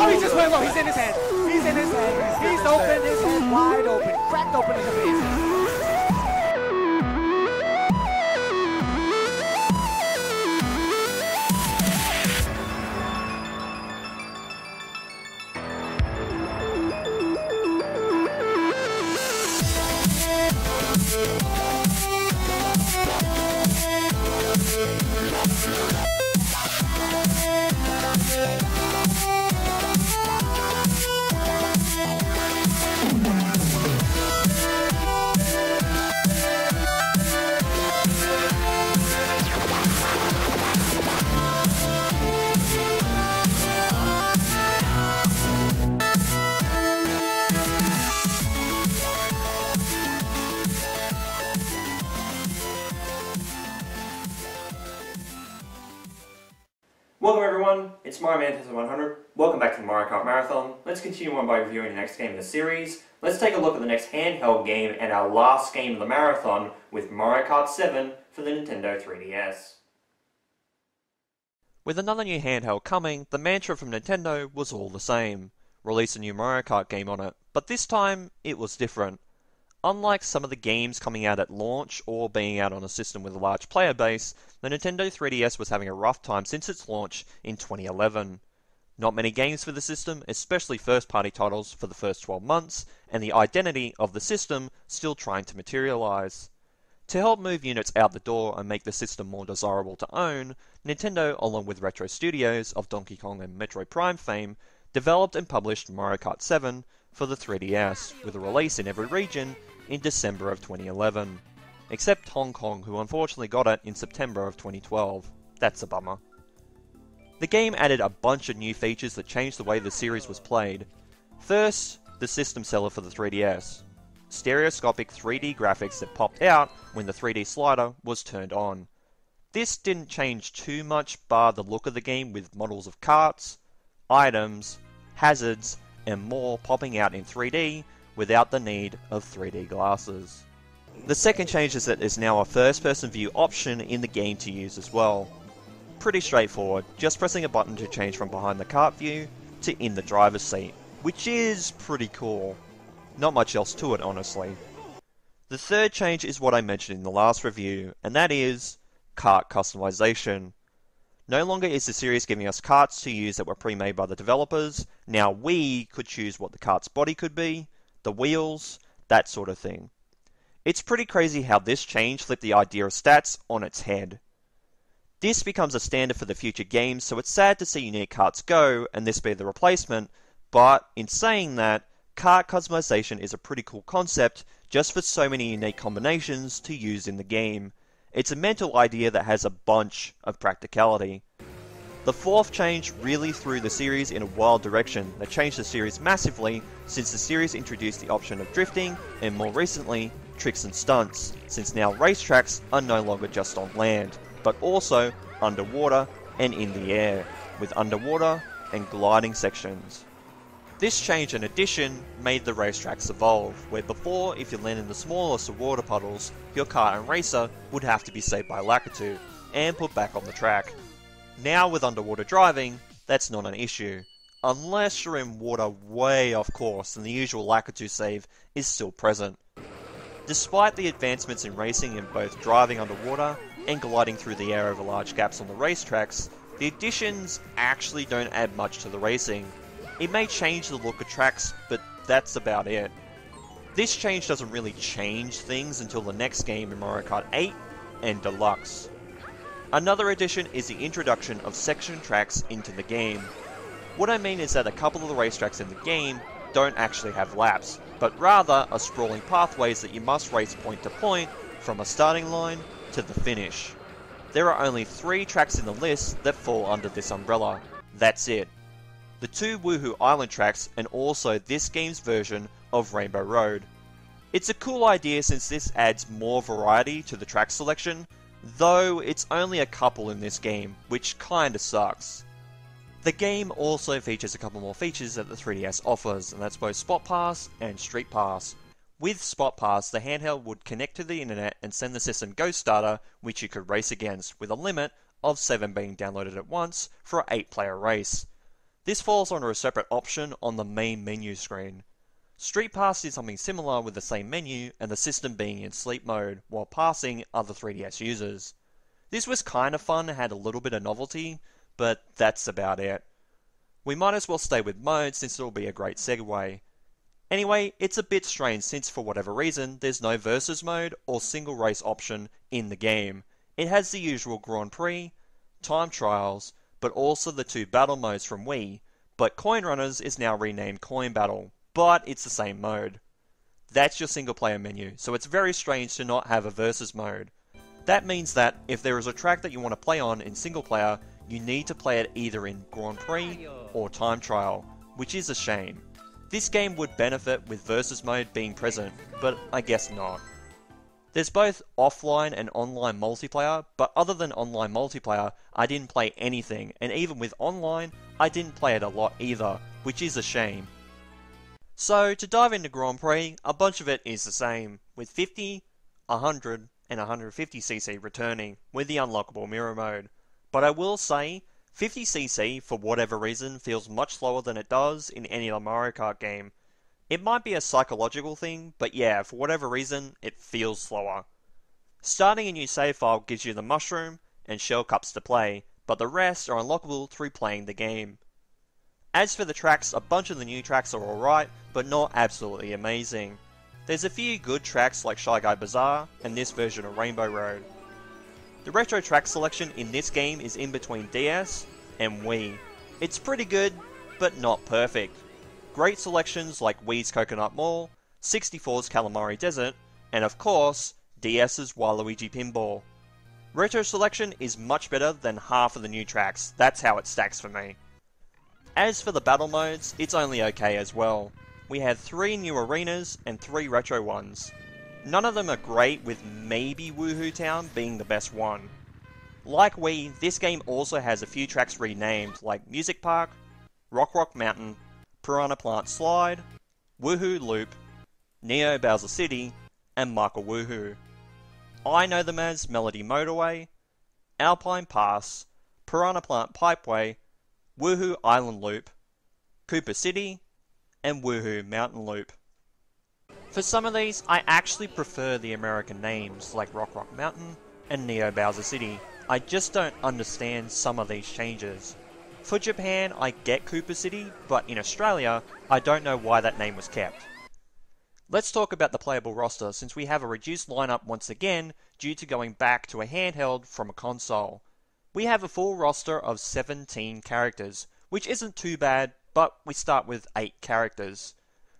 Oh, he just went low. He's in his head. He's in his head. He's open his head wide open. Cracked open his face. Welcome everyone, it's Mario Kart 100. Welcome back to the Mario Kart Marathon. Let's continue on by reviewing the next game in the series. Let's take a look at the next handheld game and our last game of the marathon with Mario Kart 7 for the Nintendo 3DS. With another new handheld coming, the mantra from Nintendo was all the same. Release a new Mario Kart game on it, but this time it was different. Unlike some of the games coming out at launch or being out on a system with a large player base, the Nintendo 3DS was having a rough time since its launch in 2011. Not many games for the system, especially first-party titles for the first 12 months, and the identity of the system still trying to materialize. To help move units out the door and make the system more desirable to own, Nintendo, along with Retro Studios of Donkey Kong and Metroid Prime fame, developed and published Mario Kart 7 for the 3DS, with a release in every region in December of 2011. Except Hong Kong, who unfortunately got it in September of 2012. That's a bummer. The game added a bunch of new features that changed the way the series was played. First, the system seller for the 3DS. Stereoscopic 3D graphics that popped out when the 3D slider was turned on. This didn't change too much bar the look of the game, with models of carts, items, hazards, and more popping out in 3D without the need of 3D glasses. The second change is that there's now a first-person view option in the game to use as well. Pretty straightforward, just pressing a button to change from behind the cart view to in the driver's seat, which is pretty cool. Not much else to it, honestly. The third change is what I mentioned in the last review, and that is kart customization. No longer is the series giving us karts to use that were pre-made by the developers. Now we could choose what the kart's body could be, the wheels, that sort of thing. It's pretty crazy how this change flipped the idea of stats on its head. This becomes a standard for the future games, so it's sad to see unique karts go and this be the replacement, but in saying that, kart customization is a pretty cool concept just for so many unique combinations to use in the game. It's a mental idea that has a bunch of practicality. The fourth change really threw the series in a wild direction that changed the series massively, since the series introduced the option of drifting and more recently tricks and stunts, since now racetracks are no longer just on land, but also underwater and in the air, with underwater and gliding sections. This change and addition made the racetracks evolve, where before, if you land in the smallest of water puddles, your car and racer would have to be saved by Lakitu and put back on the track. Now with underwater driving, that's not an issue, unless you're in water way off course and the usual Lakitu save is still present. Despite the advancements in racing in both driving underwater and gliding through the air over large gaps on the racetracks, the additions actually don't add much to the racing. It may change the look of tracks, but that's about it. This change doesn't really change things until the next game in Mario Kart 8 and Deluxe. Another addition is the introduction of section tracks into the game. What I mean is that a couple of the racetracks in the game don't actually have laps, but rather are sprawling pathways that you must race point to point from a starting line to the finish. There are only 3 tracks in the list that fall under this umbrella. That's it. The 2 Woohoo Island tracks and also this game's version of Rainbow Road. It's a cool idea since this adds more variety to the track selection, though it's only a couple in this game, which kinda sucks. The game also features a couple more features that the 3DS offers, and that's both Spot Pass and Street Pass. With Spot Pass, the handheld would connect to the internet and send the system Ghost Data, which you could race against, with a limit of 7 being downloaded at once for an 8-player race. This falls under a separate option on the main menu screen. Street Pass did something similar with the same menu and the system being in sleep mode while passing other 3DS users. This was kind of fun and had a little bit of novelty, but that's about it. We might as well stay with mode since it'll be a great segue. Anyway, it's a bit strange since for whatever reason there's no versus mode or single race option in the game. It has the usual Grand Prix, time trials, but also the 2 battle modes from Wii, but Coin Runners is now renamed Coin Battle, but it's the same mode. That's your single player menu, so it's very strange to not have a versus mode. That means that if there is a track that you want to play on in single player, you need to play it either in Grand Prix or time trial, which is a shame. This game would benefit with versus mode being present, but I guess not. There's both offline and online multiplayer, but other than online multiplayer, I didn't play anything, and even with online, I didn't play it a lot either, which is a shame. So, to dive into Grand Prix, a bunch of it is the same, with 50, 100, and 150cc returning, with the unlockable mirror mode. But I will say, 50cc, for whatever reason, feels much slower than it does in any other Mario Kart game. It might be a psychological thing, but yeah, for whatever reason, it feels slower. Starting a new save file gives you the mushroom and shell cups to play, but the rest are unlockable through playing the game. As for the tracks, a bunch of the new tracks are alright, but not absolutely amazing. There's a few good tracks like Shy Guy Bazaar and this version of Rainbow Road. The retro track selection in this game is in between DS and Wii. It's pretty good, but not perfect. Great selections like Wii's Coconut Mall, 64's Calamari Desert, and of course, DS's Waluigi Pinball. Retro selection is much better than half of the new tracks, that's how it stacks for me. As for the battle modes, it's only okay as well. We have 3 new arenas and 3 retro ones. None of them are great, with maybe Woohoo Town being the best one. Like Wii, this game also has a few tracks renamed, like Music Park, Rock Mountain, Piranha Plant Slide, Woohoo Loop, Neo Bowser City, and Michael Woohoo. I know them as Melody Motorway, Alpine Pass, Piranha Plant Pipeway, Woohoo Island Loop, Koopa City, and Woohoo Mountain Loop. For some of these, I actually prefer the American names, like Rock Mountain and Neo Bowser City. I just don't understand some of these changes. For Japan, I get Koopa City, but in Australia, I don't know why that name was kept. Let's talk about the playable roster, since we have a reduced lineup once again due to going back to a handheld from a console. We have a full roster of 17 characters, which isn't too bad, but we start with 8 characters.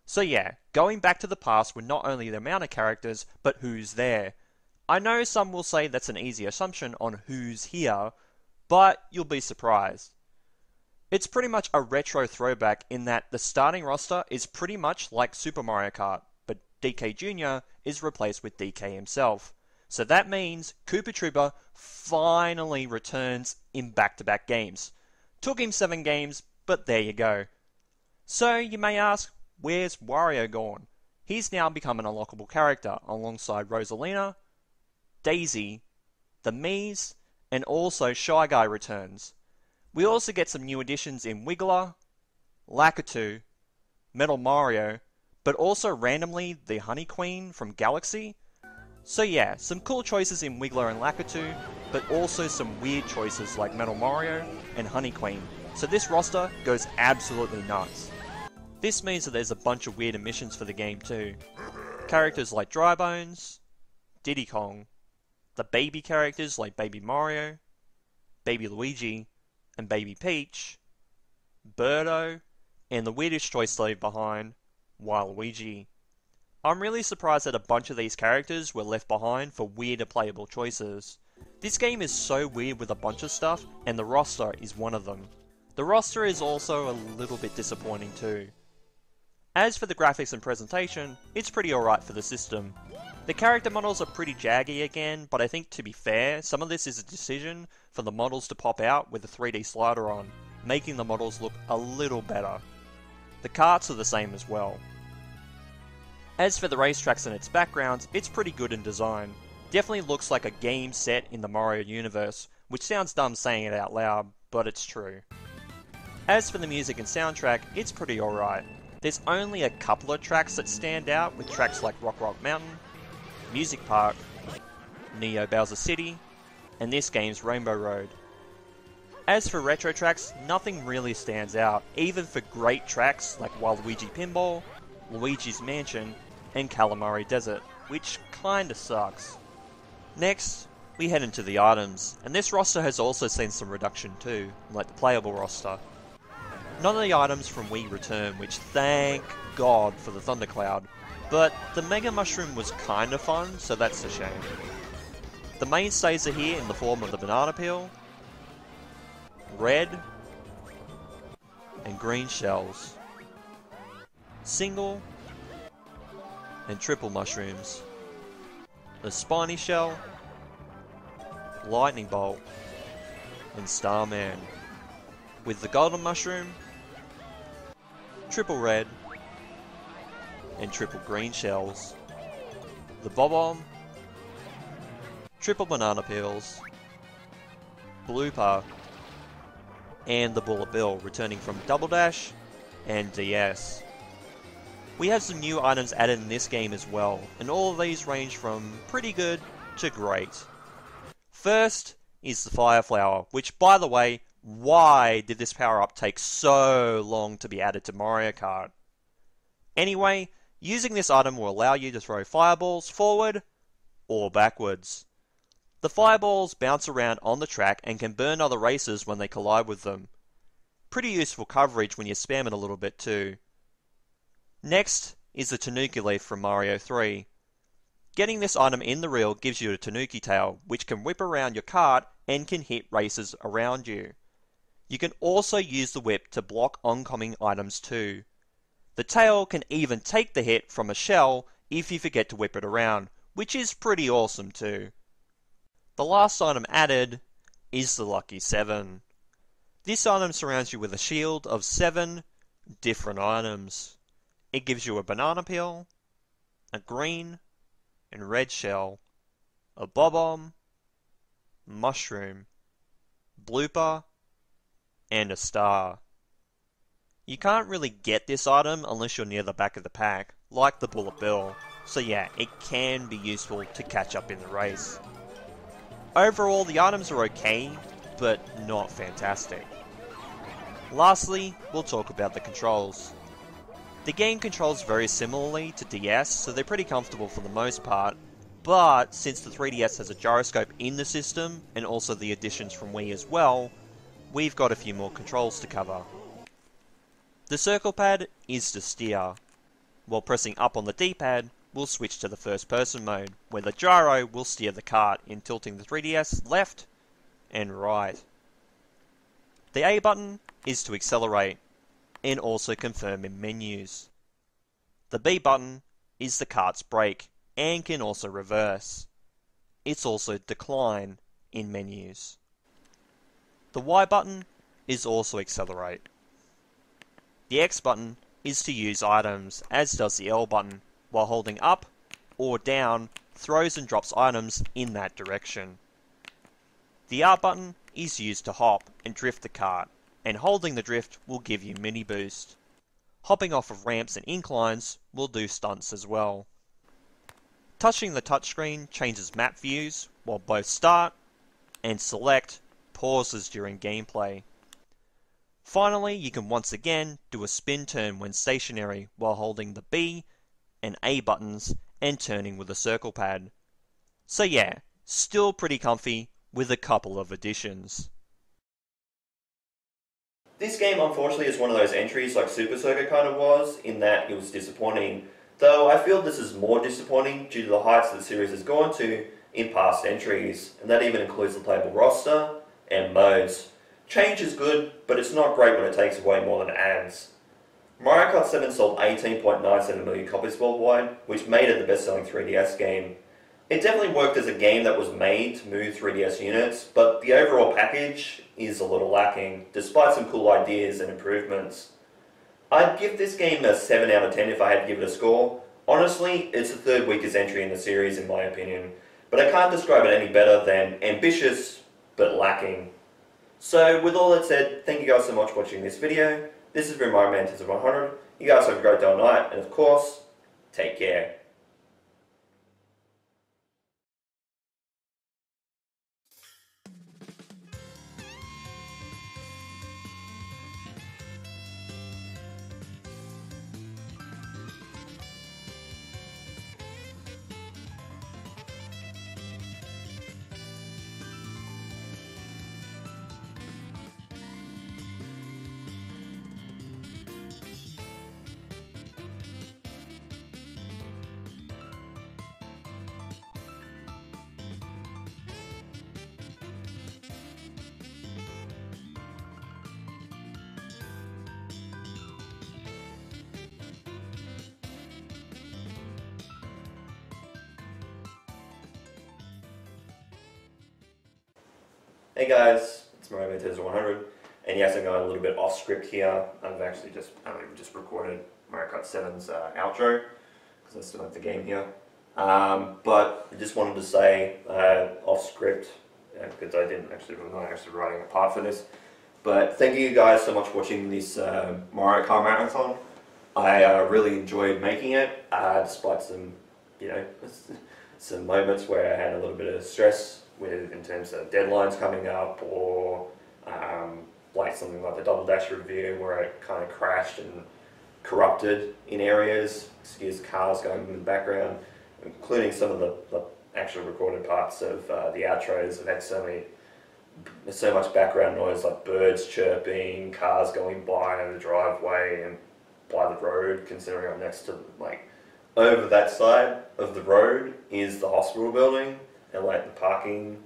So yeah, going back to the past with not only the amount of characters, but who's there. I know some will say that's an easy assumption on who's here, but you'll be surprised. It's pretty much a retro throwback in that the starting roster is pretty much like Super Mario Kart, but DK Jr. is replaced with DK himself. So that means Koopa Troopa finally returns in back-to-back games. Took him 7 games, but there you go. So you may ask, where's Wario gone? He's now become an unlockable character alongside Rosalina, Daisy, the Miis, and also Shy Guy returns. We also get some new additions in Wiggler, Lakitu, Metal Mario, but also randomly the Honey Queen from Galaxy. So yeah, some cool choices in Wiggler and Lakitu, but also some weird choices like Metal Mario and Honey Queen. So this roster goes absolutely nuts. This means that there's a bunch of weird emissions for the game too. Characters like Drybones, Diddy Kong, the baby characters like Baby Mario, Baby Luigi, and Baby Peach, Birdo, and the weirdest choice to leave behind, Waluigi. I'm really surprised that a bunch of these characters were left behind for weirder playable choices. This game is so weird with a bunch of stuff, and the roster is one of them. The roster is also a little bit disappointing too. As for the graphics and presentation, it's pretty alright for the system. The character models are pretty jaggy again, but I think to be fair, some of this is a decision for the models to pop out with a 3D slider on, making the models look a little better. The karts are the same as well. As for the racetracks and its backgrounds, it's pretty good in design. Definitely looks like a game set in the Mario universe, which sounds dumb saying it out loud, but it's true. As for the music and soundtrack, it's pretty alright. There's only a couple of tracks that stand out, with tracks like Rock Rock Mountain, Music Park, Neo Bowser City, and this game's Rainbow Road. As for retro tracks, nothing really stands out, even for great tracks like Waluigi Pinball, Luigi's Mansion, and Calamari Desert, which kinda sucks. Next, we head into the items, and this roster has also seen some reduction too, like the Playable Roster. None of the items from Wii return, which thank God for the Thundercloud, but the Mega Mushroom was kinda fun, so that's a shame. The mainstays are here in the form of the banana peel, red, and green shells, single and triple mushrooms, the spiny shell, lightning bolt, and Starman, with the golden mushroom, triple red, and triple green shells, the bob-omb, triple banana peels, blooper, and the bullet bill returning from Double Dash and DS. We have some new items added in this game as well, and all of these range from pretty good to great. First is the Fire Flower, which, by the way, why did this power-up take so long to be added to Mario Kart? Anyway, using this item will allow you to throw fireballs forward or backwards. The fireballs bounce around on the track and can burn other racers when they collide with them. Pretty useful coverage when you spam it a little bit too. Next is the Tanuki Leaf from Mario 3. Getting this item in the reel gives you a Tanuki Tail, which can whip around your kart and can hit racers around you. You can also use the whip to block oncoming items too. The tail can even take the hit from a shell if you forget to whip it around, which is pretty awesome too. The last item added is the Lucky 7. This item surrounds you with a shield of 7 different items. It gives you a banana peel, a green and red shell, a bob-omb, mushroom, blooper, and a star. You can't really get this item unless you're near the back of the pack, like the bullet bill, so yeah, it can be useful to catch up in the race. Overall, the items are okay, but not fantastic. Lastly, we'll talk about the controls. The game controls very similarly to DS, so they're pretty comfortable for the most part, but since the 3DS has a gyroscope in the system, and also the additions from Wii as well, we've got a few more controls to cover. The circle pad is to steer. While pressing up on the D-pad, we'll switch to the first person mode, where the gyro will steer the kart in tilting the 3DS left and right. The A button is to accelerate, and also confirm in menus. The B button is the kart's brake, and can also reverse. It's also decline in menus. The Y button is also accelerate. The X button is to use items, as does the L button, while holding up or down throws and drops items in that direction. The R button is used to hop and drift the kart, and holding the drift will give you mini boost. Hopping off of ramps and inclines will do stunts as well. Touching the touchscreen changes map views, while both start and select pauses during gameplay. Finally, you can once again do a spin turn when stationary while holding the B and A buttons and turning with the circle pad. So yeah, still pretty comfy with a couple of additions. This game unfortunately is one of those entries like Super Circuit kind of was, in that it was disappointing, though I feel this is more disappointing due to the heights that the series has gone to in past entries, and that even includes the playable roster and modes. Change is good, but it's not great when it takes away more than it adds. Mario Kart 7 sold 18.97 million copies worldwide, which made it the best-selling 3DS game. It definitely worked as a game that was made to move 3DS units, but the overall package is a little lacking, despite some cool ideas and improvements. I'd give this game a 7 out of 10 if I had to give it a score. Honestly, it's the third weakest entry in the series in my opinion, but I can't describe it any better than ambitious, but lacking. So with all that said, thank you guys so much for watching this video. This has been Mario Kart 100. You guys have a great day or night, and of course, take care. Hey guys, it's Mario Kart 100, and yes, I'm going a little bit off script here. I've actually just recorded Mario Kart 7's outro because I still have the game here. But I just wanted to say off script because I'm not actually writing a part for this. But thank you guys so much for watching this Mario Kart Marathon. I really enjoyed making it, despite some, some moments where I had a little bit of stress in terms of deadlines coming up, or like something like the Double Dash review where it kind of crashed and corrupted in areas. Excuse cars going in the background, including some of the actual recorded parts of the outros. I've had so much background noise, like birds chirping, cars going by the driveway and by the road, considering I'm next to, over that side of the road is the hospital building, and the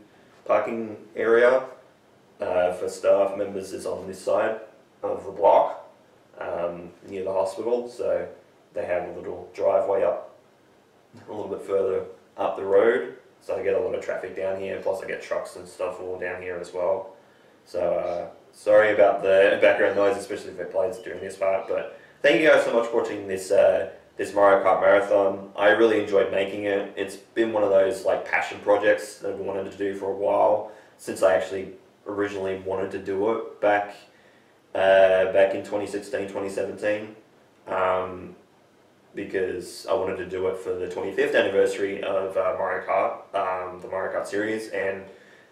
parking area for staff members is on this side of the block, near the hospital. So they have a little driveway up a little bit further up the road, so I get a lot of traffic down here, plus I get trucks and stuff all down here as well. So sorry about the background noise, especially if it plays during this part, but thank you guys so much for watching this this Mario Kart Marathon. I really enjoyed making it. It's been one of those passion projects that I've wanted to do for a while, since I actually originally wanted to do it back in 2016, 2017, because I wanted to do it for the 25th anniversary of Mario Kart, the Mario Kart series, and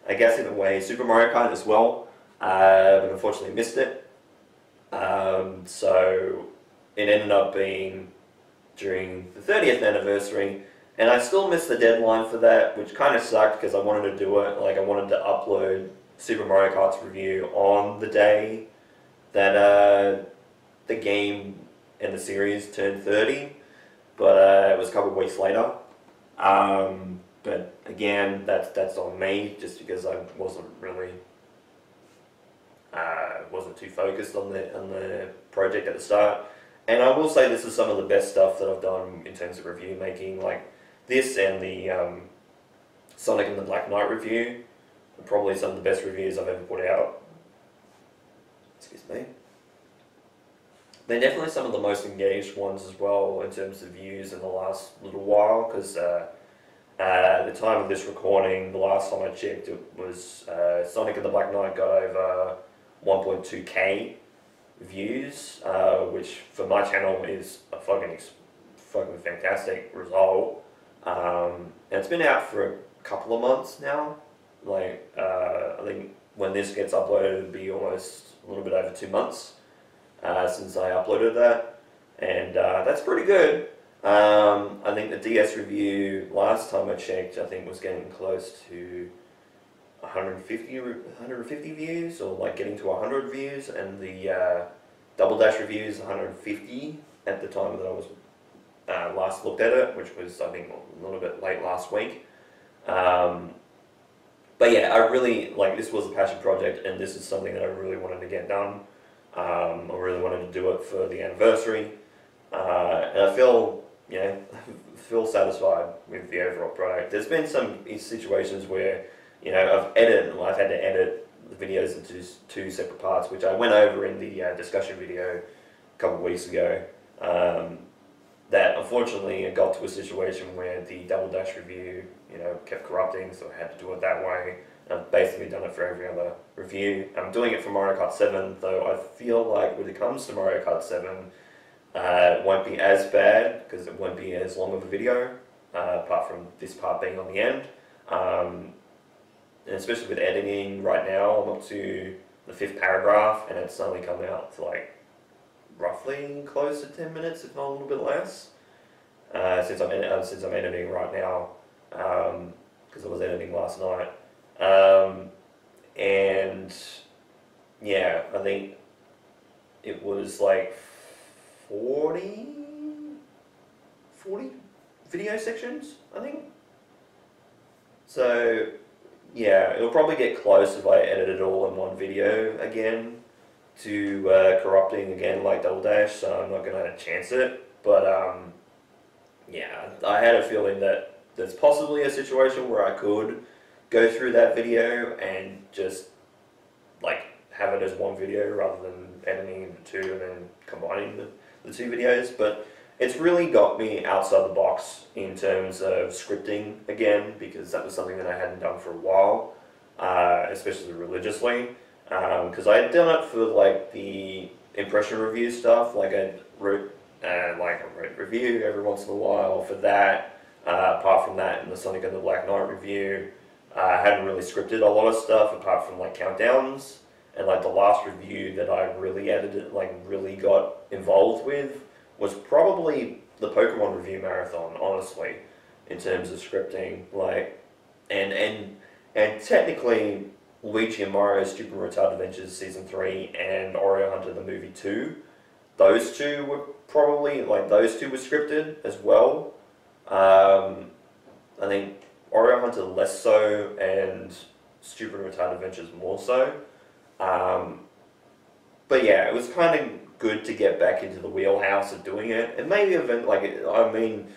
I guess in a way Super Mario Kart as well, but unfortunately missed it. So it ended up being during the 30th anniversary, and I still missed the deadline for that, which kind of sucked because I wanted to do it. I wanted to upload Super Mario Kart's review on the day that the game and the series turned 30, but it was a couple of weeks later. But again, that's on me, just because I wasn't really wasn't too focused on the project at the start. And I will say this is some of the best stuff that I've done in terms of review making, like this and the Sonic and the Black Knight review, are probably some of the best reviews I've ever put out. Excuse me. They're definitely some of the most engaged ones as well in terms of views in the last little while, because at the time of this recording, the last time I checked, it was Sonic and the Black Knight got over 1.2k views, which for my channel is a fucking fantastic result. And it's been out for a couple of months now. I think when this gets uploaded, it'll be almost a little bit over 2 months since I uploaded that, and that's pretty good. I think the DS review last time I checked, I think was getting close to 150 views, or getting to 100 views, and the Double Dash review is 150 at the time that I was last looked at it, which was, I think, a little bit late last week. But yeah, I really, this was a passion project, and this is something that I really wanted to get done. I really wanted to do it for the anniversary, and I feel satisfied with the overall product. There's been some situations where, I've had to edit the videos into two separate parts, which I went over in the discussion video a couple of weeks ago. that unfortunately it got to a situation where the Double Dash review, you know, kept corrupting, so I had to do it that way. I've basically done it for every other review. I'm doing it for Mario Kart 7, though I feel like when it comes to Mario Kart 7, it won't be as bad, because it won't be as long of a video, apart from this part being on the end. And especially with editing, right now I'm up to the 5th paragraph, and it's only coming out to like roughly close to 10 minutes, if not a little bit less, since I'm editing right now, because I was editing last night. And yeah, I think it was like 40 video sections, I think. So yeah, it'll probably get close if I edit it all in one video again to corrupting again like Double Dash, so I'm not going to chance it. But yeah, I had a feeling that there's possibly a situation where I could go through that video and just like have it as one video rather than editing the two and then combining the two videos. But it's really got me outside the box in terms of scripting again, because that was something that I hadn't done for a while, especially religiously. Because I had done it for like the impression review stuff, like I wrote review every once in a while for that. Apart from that, in the Sonic and the Black Knight review, I hadn't really scripted a lot of stuff apart from like countdowns, and like the last review that I really edited, like really got involved with, was probably the Pokemon review marathon, honestly, in terms of scripting. Like, and technically, Luigi and Mario's Stupid Retarded Adventures Season 3 and Oreo Hunter the Movie 2, those two were probably, like, those two were scripted as well. I think Oreo Hunter less so, and Stupid Retarded Adventures more so. But yeah, it was kind of good to get back into the wheelhouse of doing it, and maybe even, like, I mean,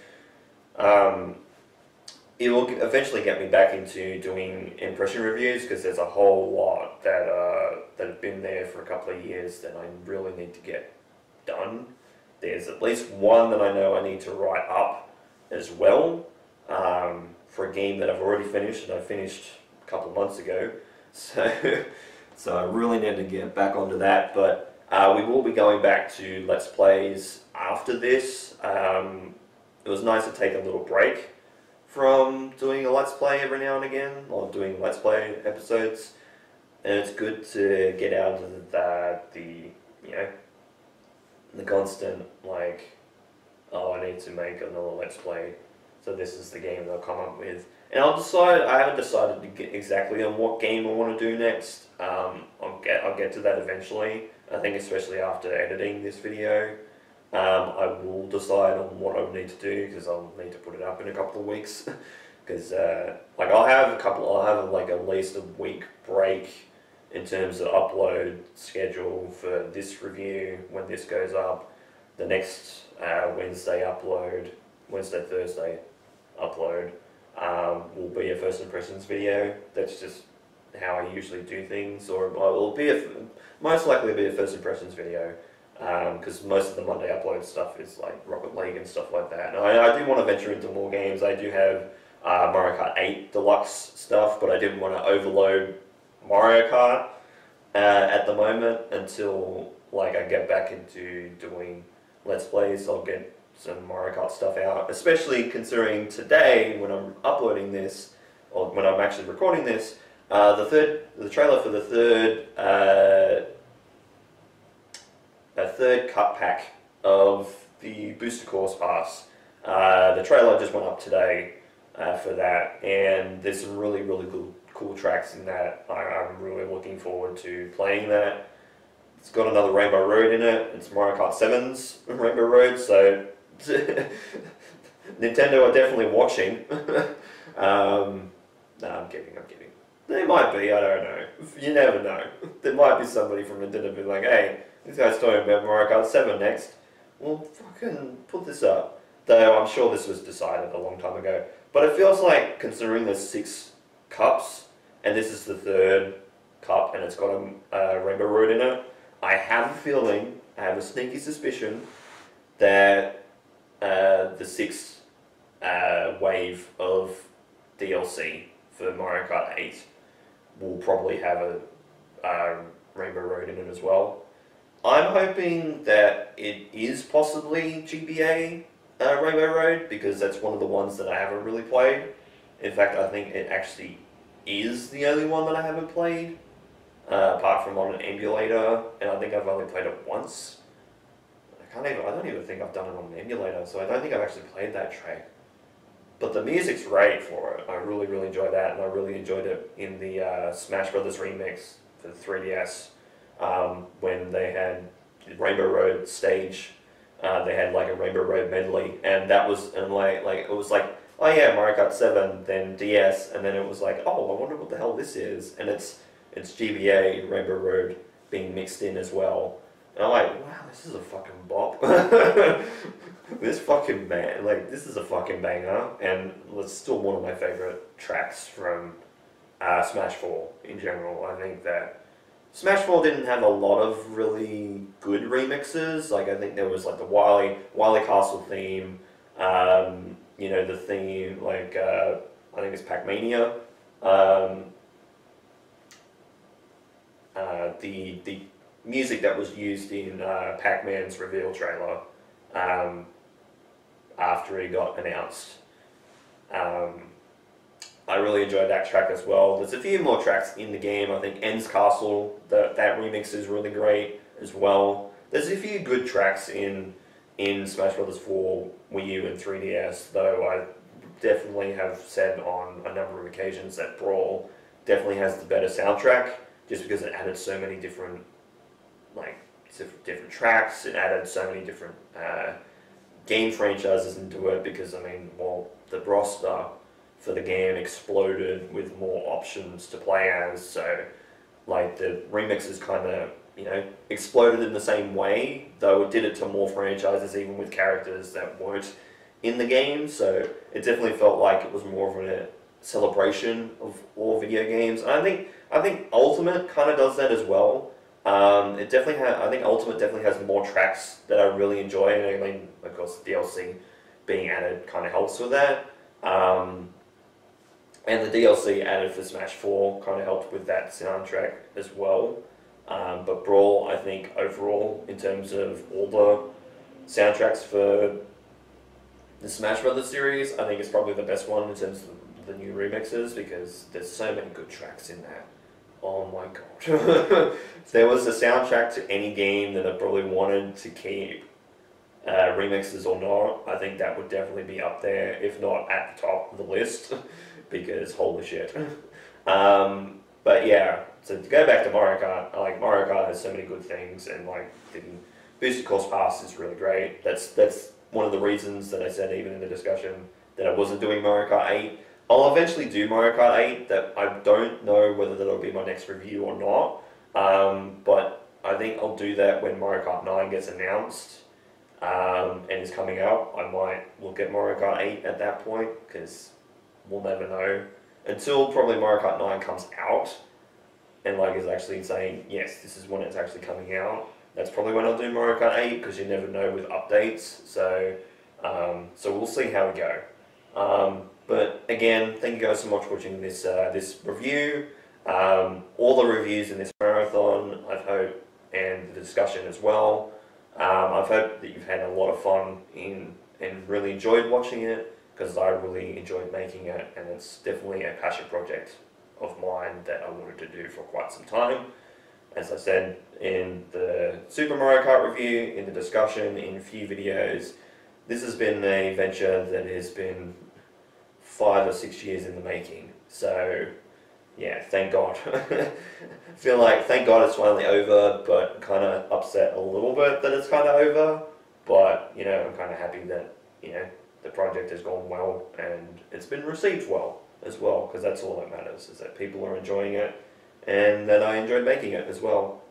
it will eventually get me back into doing impression reviews, because there's a whole lot that have been there for a couple of years that I really need to get done. There's at least one that I know I need to write up as well, for a game that I've already finished, and I finished a couple of months ago. So I really need to get back onto that. But we will be going back to Let's Plays after this. It was nice to take a little break from doing a Let's Play every now and again, or doing Let's Play episodes, and it's good to get out of the you know, the constant, like, oh, I need to make another Let's Play, so this is the game they'll come up with. And I haven't decided to get exactly on what game I want to do next. I'll get to that eventually. I think especially after editing this video, I will decide on what I need to do, because I'll need to put it up in a couple of weeks. Because like I'll have like at least a week break in terms of upload schedule for this review when this goes up. The next Thursday upload will be a first impressions video. That's just how I usually do things, or it'll be most likely be a first impressions video, because most of the Monday upload stuff is like Rocket League and stuff like that. And I do want to venture into more games. I do have Mario Kart 8 Deluxe stuff, but I didn't want to overload Mario Kart at the moment until like I get back into doing Let's Plays. I'll get some Mario Kart stuff out, especially considering today when I'm uploading this, or when I'm actually recording this, the trailer for the third cut pack of the Booster Course Pass. The trailer just went up today for that, and there's some really cool tracks in that. I'm really looking forward to playing that. It's got another Rainbow Road in it. It's Mario Kart 7's Rainbow Road, so Nintendo are definitely watching. No, I'm kidding. They might be, I don't know. You never know. There might be somebody from Nintendo be like, hey, this guy's talking about Mario Kart 7 next. Well, fucking put this up. Though I'm sure this was decided a long time ago. But it feels like, considering there's 6 cups, and this is the 3rd cup, and it's got a Rainbow Road in it, I have a feeling, I have a sneaky suspicion, that the sixth wave of DLC for Mario Kart 8 will probably have a Rainbow Road in it as well. I'm hoping that it is possibly GBA Rainbow Road, because that's one of the ones that I haven't really played. In fact, I think it actually is the only one that I haven't played, apart from on an emulator, and I think I've only played it once. I don't even think I've done it on an emulator, so I don't think I've actually played that track. But the music's great for it. I really, really enjoyed that, and I really enjoyed it in the Smash Brothers remix for the 3DS, when they had the Rainbow Road stage. They had like a Rainbow Road medley, and that was, and like it was like, oh yeah, Mario Kart 7, then DS, and then it was like, oh, I wonder what the hell this is, and it's GBA Rainbow Road being mixed in as well. And I'm like, wow, this is a fucking bop. This fucking man, like, this is a fucking banger, and it's still one of my favorite tracks from Smash 4 in general. I think that Smash 4 didn't have a lot of really good remixes. Like, I think there was like the Wily Castle theme, you know, the theme, like, I think it's Pac-Mania. The music that was used in Pac-Man's reveal trailer after he got announced. I really enjoyed that track as well. There's a few more tracks in the game. I think End's Castle, that remix is really great as well. There's a few good tracks in Smash Bros. 4, Wii U and 3DS, though I definitely have said on a number of occasions that Brawl definitely has the better soundtrack, just because it added so many different tracks. It added so many different game franchises into it, because I mean, well, the roster for the game exploded with more options to play as, so like the remixes kind of, you know, exploded in the same way, though it did it to more franchises, even with characters that weren't in the game. So it definitely felt like it was more of a celebration of all video games. And I think Ultimate kind of does that as well. It definitely I think Ultimate definitely has more tracks that I really enjoy, and I mean, of course, the DLC being added kind of helps with that. And the DLC added for Smash 4 kind of helped with that soundtrack as well. But Brawl, I think overall, in terms of all the soundtracks for the Smash Brothers series, I think it's probably the best one in terms of the new remixes, because there's so many good tracks in there. Oh my god. If there was a soundtrack to any game that I probably wanted to keep remixes or not, I think that would definitely be up there, if not at the top of the list, because holy shit. But yeah, so to go back to Mario Kart, like Mario Kart has so many good things, and like the Boosted Course Pass is really great. That's one of the reasons that I said even in the discussion that I wasn't doing Mario Kart 8. I'll eventually do Mario Kart 8, that I don't know whether that'll be my next review or not, but I think I'll do that when Mario Kart 9 gets announced and is coming out. I might look at Mario Kart 8 at that point, because we'll never know. Until probably Mario Kart 9 comes out and like is actually saying, yes, this is when it's actually coming out. That's probably when I'll do Mario Kart 8, because you never know with updates. So so we'll see how we go. But again, thank you guys so much for watching this this review. All the reviews in this marathon, I've hoped, and the discussion as well. I've hoped that you've had a lot of fun and really enjoyed watching it, because I really enjoyed making it, and it's definitely a passion project of mine that I wanted to do for quite some time. As I said in the Super Mario Kart review, in the discussion, in a few videos, this has been a venture that has been 5 or 6 years in the making. So yeah, thank God. I feel like thank God it's finally over, but kind of upset a little bit that it's kind of over. But you know, I'm kind of happy that, you know, the project has gone well and it's been received well as well, because that's all that matters, is that people are enjoying it and that I enjoyed making it as well.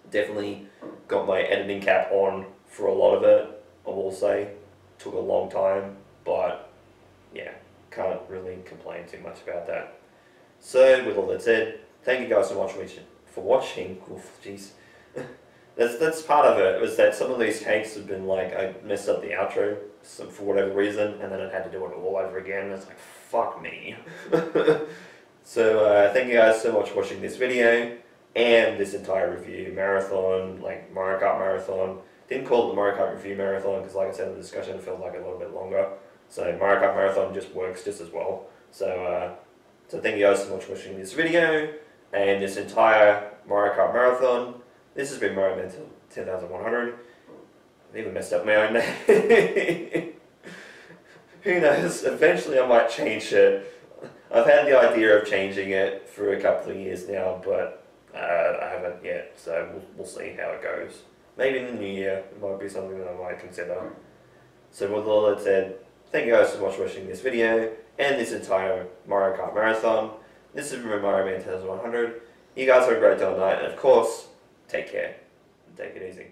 Definitely got my editing cap on for a lot of it, I will say. Took a long time, but yeah, can't really complain too much about that. So with all that said, thank you guys so much for watching. Oh, jeez. That's part of it, was that some of these takes have been like, I messed up the outro for whatever reason, and then I had to do it all over again. It's like, fuck me. So thank you guys so much for watching this video, and this entire review marathon, like Mario Kart Marathon. Didn't call it the Mario Kart Review Marathon, because like I said in the discussion, it felt like a little bit longer. So Mario Kart Marathon just works just as well. So thank you guys so much for watching this video, and this entire Mario Kart Marathon. This has been Mario Mental 10,100. I've even messed up my own name. Who knows? Eventually I might change it. I've had the idea of changing it for a couple of years now, but I haven't yet, so we'll see how it goes. Maybe in the new year, it might be something that I might consider. So with all that said, thank you guys so much for watching this video, and this entire Mario Kart Marathon. This has been Mario Man 10,100. You guys have a great day or night, and of course, take care. Take it easy.